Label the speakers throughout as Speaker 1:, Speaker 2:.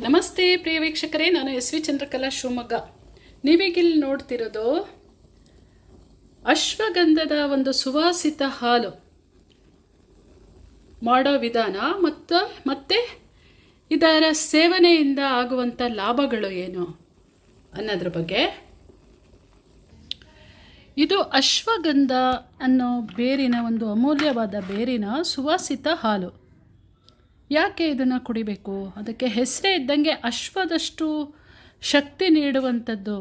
Speaker 1: ನಮಸ್ತೆ ಪ್ರಿಯ ವೀಕ್ಷಕರೇ, ನಾನು ಎಸ್ ವಿ ಚಂದ್ರಕಲಾ ಶಿವಮೊಗ್ಗ. ನೀವೀಗಿಲ್ಲಿ ನೋಡ್ತಿರೋದು ಅಶ್ವಗಂಧದ ಒಂದು ಸುವಾಸಿತ ಹಾಲು ಮಾಡೋ ವಿಧಾನ ಮತ್ತು ಇದರ ಸೇವನೆಯಿಂದ ಆಗುವಂಥ ಲಾಭಗಳು ಏನು ಅನ್ನೋದ್ರ ಬಗ್ಗೆ. ಇದು ಅಶ್ವಗಂಧ ಅನ್ನೋ ಬೇರಿನ ಒಂದು ಅಮೂಲ್ಯವಾದ ಬೇರಿನ ಸುವಾಸಿತ ಹಾಲು. ಯಾಕೆ ಇದನ್ನು ಕುಡಿಬೇಕು? ಅದಕ್ಕೆ ಹೆಸರೇ ಇದ್ದಂಗೆ ಅಶ್ವದಷ್ಟು ಶಕ್ತಿ ನೀಡುವಂಥದ್ದು.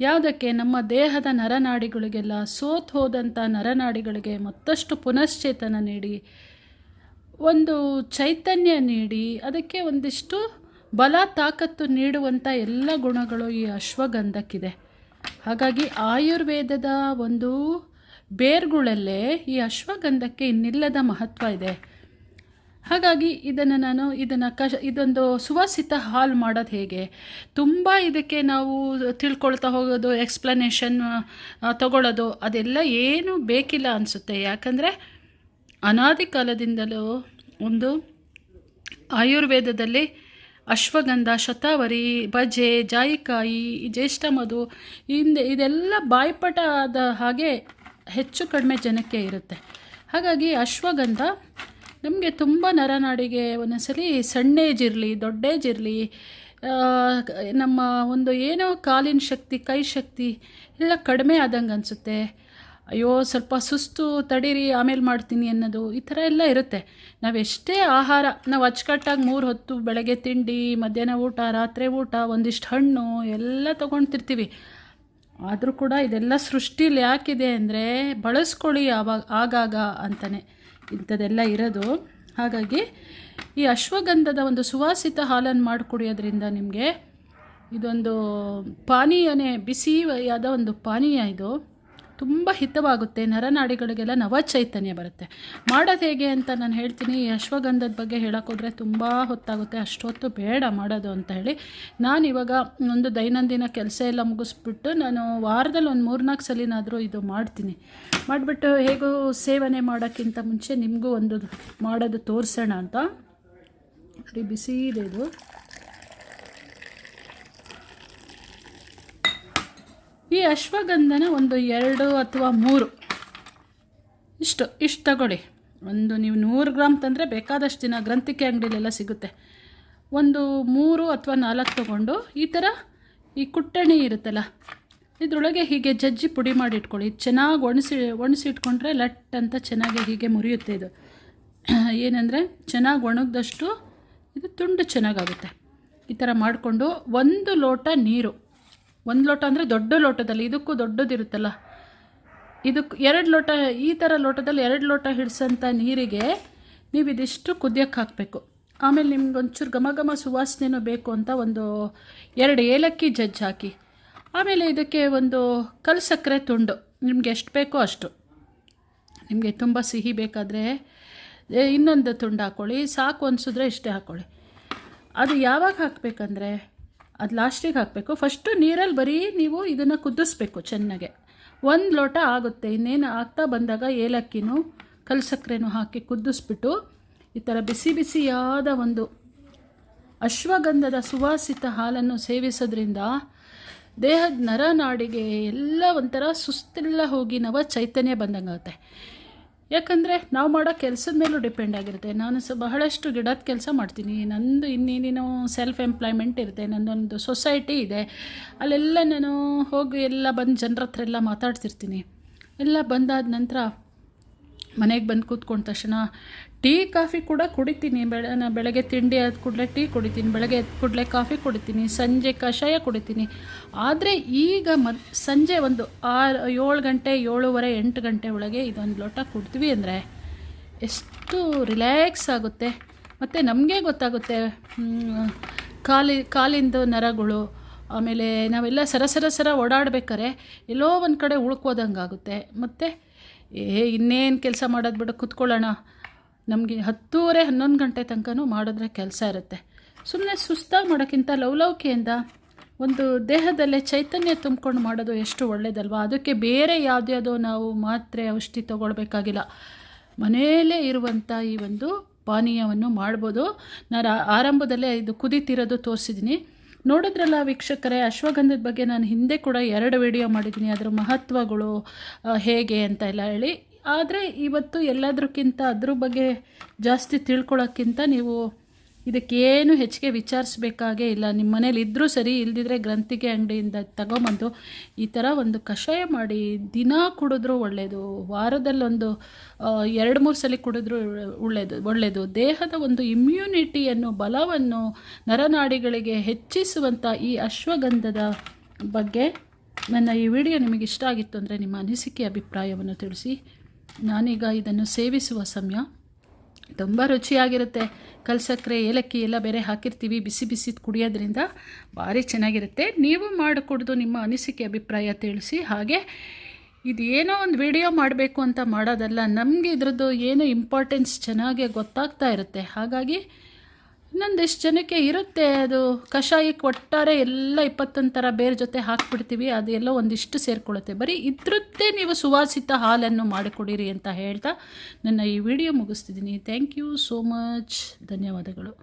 Speaker 1: ಯಾವುದಕ್ಕೆ? ನಮ್ಮ ದೇಹದ ನರನಾಡಿಗಳಿಗೆಲ್ಲ ಸೋತು ಹೋದಂಥ ನರನಾಡಿಗಳಿಗೆ ಮತ್ತಷ್ಟು ಪುನಶ್ಚೇತನ ನೀಡಿ, ಒಂದು ಚೈತನ್ಯ ನೀಡಿ, ಅದಕ್ಕೆ ಒಂದಿಷ್ಟು ಬಲ ತಾಕತ್ತು ನೀಡುವಂಥ ಎಲ್ಲ ಗುಣಗಳು ಈ ಅಶ್ವಗಂಧಕ್ಕಿದೆ. ಹಾಗಾಗಿ ಆಯುರ್ವೇದದ ಒಂದು ಬೇರುಗಳಲ್ಲೇ ಈ ಅಶ್ವಗಂಧಕ್ಕೆ ಇನ್ನಿಲ್ಲದ ಮಹತ್ವ ಇದೆ. ಹಾಗಾಗಿ ಇದೊಂದು ಸುವಾಸಿತ ಹಾಲು ಮಾಡೋದು ಹೇಗೆ, ತುಂಬ ಇದಕ್ಕೆ ನಾವು ತಿಳ್ಕೊಳ್ತಾ ಹೋಗೋದು, ಎಕ್ಸ್ಪ್ಲನೇಷನ್ ತಗೊಳ್ಳೋದು ಅದೆಲ್ಲ ಏನೂ ಬೇಕಿಲ್ಲ ಅನಿಸುತ್ತೆ. ಯಾಕಂದರೆ ಅನಾದಿ ಕಾಲದಿಂದಲೂ ಒಂದು ಆಯುರ್ವೇದದಲ್ಲಿ ಅಶ್ವಗಂಧ, ಶತಾವರಿ, ಬಜೆ, ಜಾಯಿಕಾಯಿ, ಜ್ಯೇಷ್ಠ ಮಧು ಇದೆಲ್ಲ ಬಾಯ್ಪಾಠದ ಹಾಗೆ ಹೆಚ್ಚು ಕಡಿಮೆ ಜನಕ್ಕೆ ಇರುತ್ತೆ. ಹಾಗಾಗಿ ಅಶ್ವಗಂಧ ನಮಗೆ ತುಂಬ ನರನಾಡಿಗೆ ಒಂದೊಂದ್ಸಲಿ ಸಣ್ಣ ಏಜಿರಲಿ ದೊಡ್ಡ ಏಜಿರಲಿ ನಮ್ಮ ಒಂದು ಏನೋ ಕಾಲಿನ ಶಕ್ತಿ, ಕೈ ಶಕ್ತಿ ಎಲ್ಲ ಕಡಿಮೆ ಆದಂಗೆ ಅನಿಸುತ್ತೆ. ಅಯ್ಯೋ ಸ್ವಲ್ಪ ಸುಸ್ತು, ತಡೀರಿ ಆಮೇಲೆ ಮಾಡ್ತೀನಿ ಅನ್ನೋದು, ಈ ಥರ ಎಲ್ಲ ಇರುತ್ತೆ. ನಾವೆಷ್ಟೇ ಆಹಾರ ನಾವು ಅಚ್ಚುಕಟ್ಟಾಗಿ 3 ಹೊತ್ತು ಬೆಳಗ್ಗೆ ತಿಂಡಿ, ಮಧ್ಯಾಹ್ನ ಊಟ, ರಾತ್ರಿ ಊಟ, ಒಂದಿಷ್ಟು ಹಣ್ಣು ಎಲ್ಲ ತೊಗೊಳ್ತಿರ್ತೀವಿ. ಆದರೂ ಕೂಡ ಇದೆಲ್ಲ ಸೃಷ್ಟಿಲಿ ಯಾಕಿದೆ ಅಂದರೆ ಬಳಸ್ಕೊಳ್ಳಿ ಆಗಾಗ ಅಂತಲೇ ಇಂಥದ್ದೆಲ್ಲ ಇರೋದು. ಹಾಗಾಗಿ ಈ ಅಶ್ವಗಂಧದ ಒಂದು ಸುವಾಸಿತ ಹಾಲನ್ನು ಮಾಡಿ ಕುಡಿಯೋದ್ರಿಂದ ನಿಮಗೆ ಇದೊಂದು ಪಾನೀಯನೇ, ಬಿಸಿಯಾದ ಒಂದು ಪಾನೀಯ. ಇದು ತುಂಬ ಹಿತವಾಗುತ್ತೆ, ನರನಾಡಿಗಳಿಗೆಲ್ಲ ನವಚೈತನ್ಯ ಬರುತ್ತೆ. ಮಾಡೋದು ಹೇಗೆ ಅಂತ ನಾನು ಹೇಳ್ತೀನಿ. ಈ ಅಶ್ವಗಂಧದ ಬಗ್ಗೆ ಹೇಳೋಕ್ಕೋದ್ರೆ ತುಂಬ ಹೊತ್ತಾಗುತ್ತೆ, ಅಷ್ಟೊತ್ತು ಬೇಡ ಮಾಡೋದು ಅಂತ ಹೇಳಿ ನಾನಿವಾಗ ಒಂದು ದೈನಂದಿನ ಕೆಲಸ ಎಲ್ಲ ಮುಗಿಸ್ಬಿಟ್ಟು ನಾನು ವಾರದಲ್ಲಿ ಒಂದು 3-4 ಸಲಿನಾದರೂ ಇದು ಮಾಡ್ತೀನಿ. ಮಾಡಿಬಿಟ್ಟು ಹೇಗೂ ಸೇವನೆ ಮಾಡೋಕ್ಕಿಂತ ಮುಂಚೆ ನಿಮಗೂ ಒಂದು ಮಾಡೋದು ತೋರಿಸೋಣ ಅಂತ. ಬರೀ ಬಿಸಿ ಇದೆ ಇದು. ಈ ಅಶ್ವಗಂಧನ ಒಂದು 2 ಅಥವಾ 3 ಇಷ್ಟು ತಗೊಳ್ಳಿ. ಒಂದು ನೀವು 100 ಗ್ರಾಮ್ ತಂದರೆ ಬೇಕಾದಷ್ಟು ದಿನ ಗ್ರಂಥಿಕೆ ಅಂಗಡಿಲೆಲ್ಲ ಸಿಗುತ್ತೆ. ಒಂದು 3 ಅಥವಾ 4 ತೊಗೊಂಡು ಈ ಥರ ಈ ಕುಟ್ಟಣಿ ಇರುತ್ತಲ್ಲ ಇದರೊಳಗೆ ಹೀಗೆ ಜಜ್ಜಿ ಪುಡಿ ಮಾಡಿ ಇಟ್ಕೊಳ್ಳಿ. ಚೆನ್ನಾಗಿ ಒಣಸಿ ಇಟ್ಕೊಂಡ್ರೆ ಲಟ್ ಅಂತ ಚೆನ್ನಾಗಿ ಹೀಗೆ ಮುರಿಯುತ್ತೆ. ಇದು ಏನಂದರೆ ಚೆನ್ನಾಗಿ ಒಣಗಿದಷ್ಟು ಇದು ತುಂಡು ಚೆನ್ನಾಗಾಗುತ್ತೆ. ಈ ಥರ ಮಾಡಿಕೊಂಡು 1 ಲೋಟ ನೀರು, 1 ಲೋಟ ಅಂದರೆ ದೊಡ್ಡ ಲೋಟದಲ್ಲಿ, ಇದಕ್ಕೂ ದೊಡ್ಡದಿರುತ್ತಲ್ಲ, ಇದಕ್ಕೆ 2 ಲೋಟ, ಈ ಥರ ಲೋಟದಲ್ಲಿ 2 ಲೋಟ ಹಿಡಿಸೋಂಥ ನೀರಿಗೆ ನೀವು ಇದಿಷ್ಟು ಕುದಿಯೋಕ್ಕೆ ಹಾಕಬೇಕು. ಆಮೇಲೆ ನಿಮ್ಗೆ ಒಂಚೂರು ಘಮ ಸುವಾಸನೆಯೂ ಬೇಕು ಅಂತ ಒಂದು 2 ಏಲಕ್ಕಿ ಜಜ್ಜಿ ಹಾಕಿ, ಆಮೇಲೆ ಇದಕ್ಕೆ ಒಂದು ಕಲ್ಲು ಸಕ್ಕರೆ ತುಂಡು, ನಿಮ್ಗೆ ಎಷ್ಟು ಬೇಕೋ ಅಷ್ಟು. ನಿಮಗೆ ತುಂಬ ಸಿಹಿ ಬೇಕಾದರೆ ಇನ್ನೊಂದು ತುಂಡು ಹಾಕ್ಕೊಳ್ಳಿ, ಸಾಕು ಅನಿಸಿದ್ರೆ ಇಷ್ಟೇ ಹಾಕ್ಕೊಳ್ಳಿ. ಅದು ಯಾವಾಗ ಹಾಕಬೇಕಂದ್ರೆ ಅದು ಲಾಸ್ಟಿಗೆ ಹಾಕಬೇಕು. ಫಸ್ಟು ನೀರಲ್ಲಿ ಬರೀ ನೀವು ಇದನ್ನು ಕುದಿಸ್ಬೇಕು ಚೆನ್ನಾಗೆ. 1 ಲೋಟ ಆಗುತ್ತೆ. ಇನ್ನೇನು ಆಗ್ತಾ ಬಂದಾಗ ಏಲಕ್ಕಿನೂ ಕಲ್ಲು ಸಕ್ಕರೆನೂ ಹಾಕಿ ಕುದಿಸ್ಬಿಟ್ಟು ಈ ಥರ ಬಿಸಿಯಾದ ಒಂದು ಅಶ್ವಗಂಧದ ಸುವಾಸಿತ ಹಾಲನ್ನು ಸೇವಿಸೋದ್ರಿಂದ ದೇಹದ ನರನಾಡಿಗೆ ಎಲ್ಲ ಒಂಥರ ಸುಸ್ತೆಲ್ಲ ಹೋಗಿ ನವ ಚೈತನ್ಯ ಬಂದಂಗಾಗುತ್ತೆ. ಯಾಕಂದರೆ ನಾವು ಮಾಡೋ ಕೆಲಸದ ಮೇಲೂ ಡಿಪೆಂಡ್ ಆಗಿರುತ್ತೆ. ನಾನು ಬಹಳಷ್ಟು ಗಿಡದ ಕೆಲಸ ಮಾಡ್ತೀನಿ. ನಂದು ಇನ್ನೇನೇನೋ ಸೆಲ್ಫ್ ಎಂಪ್ಲಾಯ್ಮೆಂಟ್ ಇರುತ್ತೆ. ನನ್ನೊಂದು ಸೊಸೈಟಿ ಇದೆ. ಅಲ್ಲೆಲ್ಲ ನಾನು ಹೋಗಿ ಎಲ್ಲ ಬಂದು ಜನರ ಹತ್ರ ಎಲ್ಲ ಮಾತಾಡ್ತಿರ್ತೀನಿ. ಎಲ್ಲ ಬಂದಾದ ನಂತರ ಮನೆಗೆ ಬಂದು ಕೂತ್ಕೊಂಡ ತಕ್ಷಣ ಟೀ ಕಾಫಿ ಕೂಡ ಕುಡಿತೀನಿ. ಬೆಳಗ್ಗೆ ತಿಂಡಿ ಆದ ಕೂಡಲೇ ಟೀ ಕುಡಿತೀನಿ, ಬೆಳಗ್ಗೆ ಎದ್ದ ಕೂಡಲೇ ಕಾಫಿ ಕುಡಿತೀನಿ, ಸಂಜೆ ಕಷಾಯ ಕುಡಿತೀನಿ. ಆದರೆ ಈಗ ಸಂಜೆ ಒಂದು 7 ಗಂಟೆ, 7:30, 8 ಗಂಟೆ ಒಳಗೆ ಇದೊಂದು ಲೋಟ ಕುಡ್ತೀವಿ ಅಂದರೆ ಎಷ್ಟು ರಿಲ್ಯಾಕ್ಸ್ ಆಗುತ್ತೆ. ಮತ್ತು ನಮಗೆ ಗೊತ್ತಾಗುತ್ತೆ ಕಾಲಿಂದು ನರಗಳು, ಆಮೇಲೆ ನಾವೆಲ್ಲ ಸರ ಓಡಾಡ್ಬೇಕಾರೆ ಎಲ್ಲೋ ಒಂದು ಕಡೆ ಉಳ್ಕೋದಂಗೆ ಆಗುತ್ತೆ. ಮತ್ತು ಇನ್ನೇನು ಕೆಲಸ ಮಾಡೋದು ಬಿಡು, ಕೂತ್ಕೊಳ್ಳೋಣ, ನಮಗೆ 10:30, 11 ಗಂಟೆ ತನಕನೂ ಮಾಡಿದ್ರೆ ಕೆಲಸ ಇರುತ್ತೆ. ಸುಮ್ಮನೆ ಸುಸ್ತಾಗಿ ಮಾಡೋಕ್ಕಿಂತ ಲವಲವಿಕೆಯಿಂದ ಒಂದು ದೇಹದಲ್ಲೇ ಚೈತನ್ಯ ತುಂಬಿಕೊಂಡು ಮಾಡೋದು ಎಷ್ಟು ಒಳ್ಳೆಯದಲ್ವ. ಅದಕ್ಕೆ ಬೇರೆ ಯಾವುದ್ಯಾವುದೋ ನಾವು ಮಾತ್ರೆ ಔಷಧಿ ತೊಗೊಳ್ಬೇಕಾಗಿಲ್ಲ. ಮನೆಯಲ್ಲೇ ಇರುವಂಥ ಈ ಒಂದು ಪಾನೀಯವನ್ನು ಮಾಡ್ಬೋದು. ನಾನು ಆರಂಭದಲ್ಲೇ ಇದು ಕುದೀತಿರೋದು ತೋರಿಸಿದ್ದೀನಿ. ನೋಡಿದ್ರಲ್ಲ ವೀಕ್ಷಕರೇ, ಅಶ್ವಗಂಧದ ಬಗ್ಗೆ ನಾನು ಹಿಂದೆ ಕೂಡ 2 ವಿಡಿಯೋ ಮಾಡಿದ್ದೀನಿ, ಅದರ ಮಹತ್ವಗಳು ಹೇಗೆ ಅಂತ ಎಲ್ಲ ಹೇಳಿ. ಆದರೆ ಇವತ್ತು ಎಲ್ಲದಕ್ಕಿಂತ ಅದ್ರ ಬಗ್ಗೆ ಜಾಸ್ತಿ ತಿಳ್ಕೊಳ್ಳೋಕ್ಕಿಂತ ನೀವು ಇದಕ್ಕೇನು ಹೆಚ್ಚಿಗೆ ವಿಚಾರಿಸ್ಬೇಕಾಗೇ ಇಲ್ಲ. ನಿಮ್ಮ ಮನೇಲಿ ಇದ್ದರೂ ಸರಿ, ಇಲ್ದಿದ್ರೆ ಗ್ರಂಥಿಗೆ ಅಂಗಡಿಯಿಂದ ತಗೊಂಬಂದು ಈ ಥರ ಒಂದು ಕಷಾಯ ಮಾಡಿ ದಿನ ಕುಡಿದ್ರೂ ಒಳ್ಳೆಯದು. ವಾರದಲ್ಲೊಂದು 2-3 ಸಲ ಕುಡಿದ್ರೂ ಒಳ್ಳೆಯದು. ದೇಹದ ಒಂದು ಇಮ್ಯುನಿಟಿಯನ್ನು, ಬಲವನ್ನು, ನರನಾಡಿಗಳಿಗೆ ಹೆಚ್ಚಿಸುವಂಥ ಈ ಅಶ್ವಗಂಧದ ಬಗ್ಗೆ ನನ್ನ ಈ ವಿಡಿಯೋ ನಿಮಗೆ ಇಷ್ಟ ಆಗಿತ್ತು ಅಂದರೆ ನಿಮ್ಮ ಅನಿಸಿಕೆ ಅಭಿಪ್ರಾಯವನ್ನು ತಿಳಿಸಿ. ನಾನೀಗ ಇದನ್ನು ಸೇವಿಸುವ ಸಮಯ. ತುಂಬ ರುಚಿಯಾಗಿರುತ್ತೆ. ಕಲ್ಸಕ್ಕರೆ, ಏಲಕ್ಕಿ ಎಲ್ಲ ಬೇರೆ ಹಾಕಿರ್ತೀವಿ. ಬಿಸಿ ಬಿಸಿ ಕುಡಿಯೋದ್ರಿಂದ ಭಾರಿ ಚೆನ್ನಾಗಿರುತ್ತೆ. ನೀವು ಮಾಡಿಕೊಡ್ದು ನಿಮ್ಮ ಅನಿಸಿಕೆ ಅಭಿಪ್ರಾಯ ತಿಳಿಸಿ. ಹಾಗೆ ಇದು ಏನೋ ಒಂದು ವಿಡಿಯೋ ಮಾಡಬೇಕು ಅಂತ ಮಾಡೋದಲ್ಲ, ನಮಗೆ ಇದ್ರದ್ದು ಏನು ಇಂಪಾರ್ಟೆನ್ಸ್ ಚೆನ್ನಾಗಿ ಗೊತ್ತಾಗ್ತಾ ಇರುತ್ತೆ. ಹಾಗಾಗಿ ಇನ್ನೊಂದಿಷ್ಟು ಜನಕ್ಕೆ ಇರುತ್ತೆ, ಅದು ಕಷಾಯಕ್ಕೆ ಒಟ್ಟಾರೆ ಎಲ್ಲ 21 ಥರ ಬೇರೆ ಜೊತೆ ಹಾಕ್ಬಿಡ್ತೀವಿ, ಅದೆಲ್ಲ ಒಂದಿಷ್ಟು ಸೇರಿಕೊಳ್ಳುತ್ತೆ. ಬರೀ ಇದ್ರದ್ದೇ ನೀವು ಸುವಾಸಿತ ಹಾಲನ್ನು ಮಾಡಿಕೊಡಿರಿ ಅಂತ ಹೇಳ್ತಾ ನನ್ನ ಈ ವಿಡಿಯೋ ಮುಗಿಸ್ತಿದ್ದೀನಿ. Thank you so much. ಧನ್ಯವಾದಗಳು.